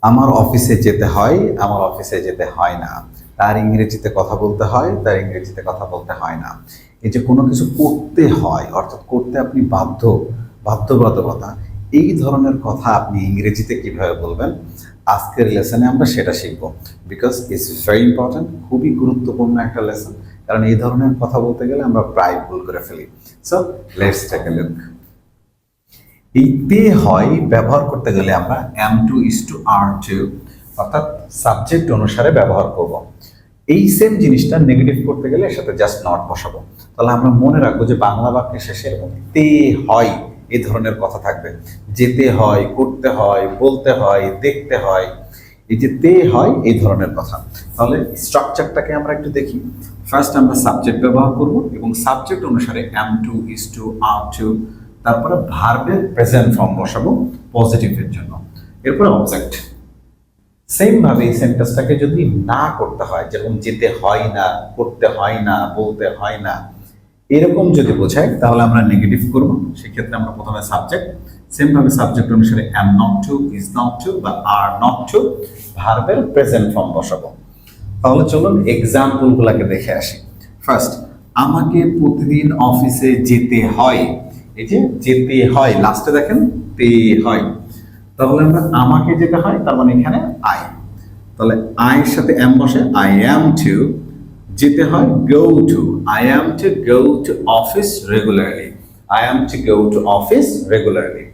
আমার অফিসে যেতে হয়, আমার অফিসে যেতে হয় না। তার ইংরেজিতে কথা বলতে হয়, তার ইংরেজিতে কথা বলতে হয় না। এই যে কোনো কিছু করতে হয়, অর্থাৎ করতে আপনি বাধ্য, বাধ্যবাধকতা, এই ধরনের কথা আপনি ইংরেজিতে কিভাবে বলবেন, আজকের লেসনে আমরা সেটা শিখবো। বিকজ ইটস ভেরি ইম্পর্ট্যান্ট, খুবই গুরুত্বপূর্ণ একটা লেসন। কারণ এই ধরনের কথা বলতে গেলে আমরা প্রায় ভুল করে ফেলি। So let's take a look. এই তে হয় ব্যবহার করতে গেলে আমরা am to is to are to, অর্থাৎ সাবজেক্ট অনুসারে ব্যবহার করব। এই সেম জিনিসটা নেগেটিভ করতে গেলে এর সাথে জাস্ট নট বসাবো। তাহলে আমরা মনে রাখবো যে বাংলা বাক্যের শেষে এরকম তে হয় এই ধরনের কথা থাকবে। যেতে হয়, করতে হয়, বলতে হয়, দেখতে হয়, এই যে তে হয় এই ধরনের কথা। তাহলে স্ট্রাকচারটাকে আমরা একটু দেখি। ফার্স্ট আমরা সাবজেক্ট ব্যবহার করব এবং সাবজেক্ট অনুসারে am to is to are to, তারপরে ভার্বের প্রেজেন্ট ফর্ম বসাবো পজিটিভের জন্য, এরপরে অবজেক্ট। সেম ভাবে এই সেন্টেন্সটাকে যদি না করতে হয়, যেরকম যেতে হয় না, করতে হয় না, বলতে হয় না, এরকম যদি বোঝায় তাহলে আমরা নেগেটিভ করব। সেক্ষেত্রে আমরা প্রথমে সাবজেক্ট, সেম ভাবে সাবজেক্ট অনুসারে am not to, is not to বা আর নট টু, ভার্বের প্রেজেন্ট ফর্ম বসাবো। তাহলে চলুন এক্সাম্পল গুলাকে দেখে আসি। ফার্স্ট, আমাকে প্রতিদিন অফিসে যেতে হয়। এই যে যেতে হয়, লাস্টে দেখেন তে হয়। তাহলে আমরা আমাকে যেতে হয়, তার মানে এখানে আই। তাহলে আয়ের সাথে এম বসে, আই অ্যাম টু। যেতে হয় go to, I am to go to office regularly, I am to go to office regularly.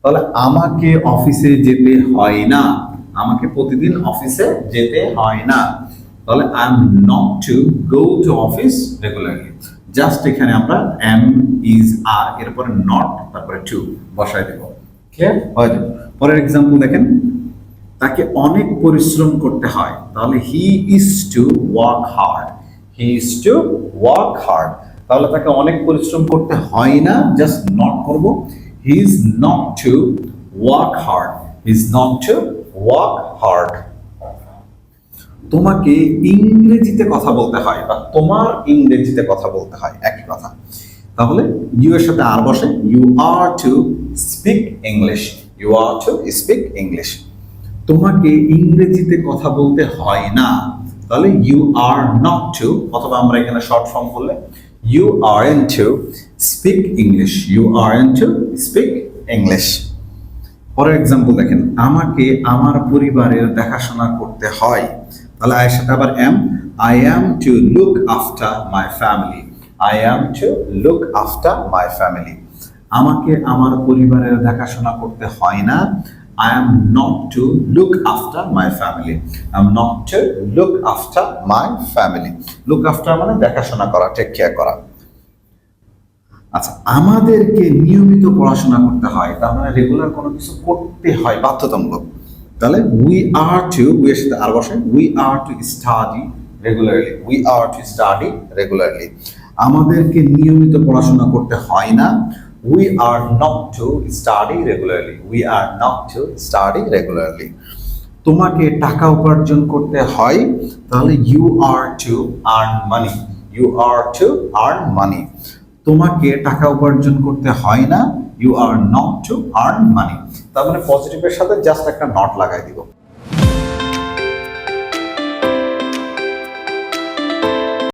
তাহলে আমাকে অফিসে যেতে হয় না, আমাকে প্রতিদিন অফিসে যেতে হয় না। তাহলে I am not to go to office regularly. Just এখানে আমরা এম, ইজ, আর, এরপরে নট, তারপরে টু বসাই দেব। ক্লিয়ার হয়ে যাবে। পরের এক্সাম্পল দেখেন, তাকে অনেক পরিশ্রম করতে হয়। তাহলে he is to work hard, he is to work hard. তাহলে তাকে অনেক পরিশ্রম করতে হয় না, জাস্ট নট করব। He is not to work hard, he is not to work hard. তোমাকে ইংরেজিতে কথা বলতে হয় বা তোমার ইংরেজিতে কথা বলতে হয়, একই কথা। তাহলে ইউ এর সাথে আর বসে, you are to speak English, you are to speak English. তোমাকে ইংরেজিতে কথা বলতে হয় না, তাহলে ইউ আর নট টু, অথবা আমরা এখানে শর্ট ফর্ম বললে you aren't to speak English, you aren't to speak English. পরের এক্সাম্পল দেখেন, আমাকে আমার পরিবারের দেখাশোনা করতে হয়। তাহলে আয়ের সাথে আবার am, I am to look after my family, I am to look after my family. আমাকে আমার পরিবারের দেখাশোনা করতে হয় না, I am not to look after my family, I am not to look after my family. Look after মানে দেখাশোনা করা, টেক কেয়ার করা। আচ্ছা, আমাদেরকে নিয়মিত পড়াশোনা করতে হয়, তার মানে রেগুলার কোনো কিছু করতে হয়, বাধ্যতামূলক। তাহলে উই আর টু, উই এর সাথে আর বসে, we are to study regularly, we are to study regularly. আমাদেরকে নিয়মিত পড়াশোনা করতে হয় না, we are not to study regularly, we are not to study regularly. তোমাকে টাকা উপার্জন করতে হয়, তাহলে you are to earn money, you are to earn money. তোমাকে টাকা উপার্জন করতে হয় না, you are not to earn money। তার মানে পজিটিভের সাথে জাস্ট একটা নট লাগাই দিব।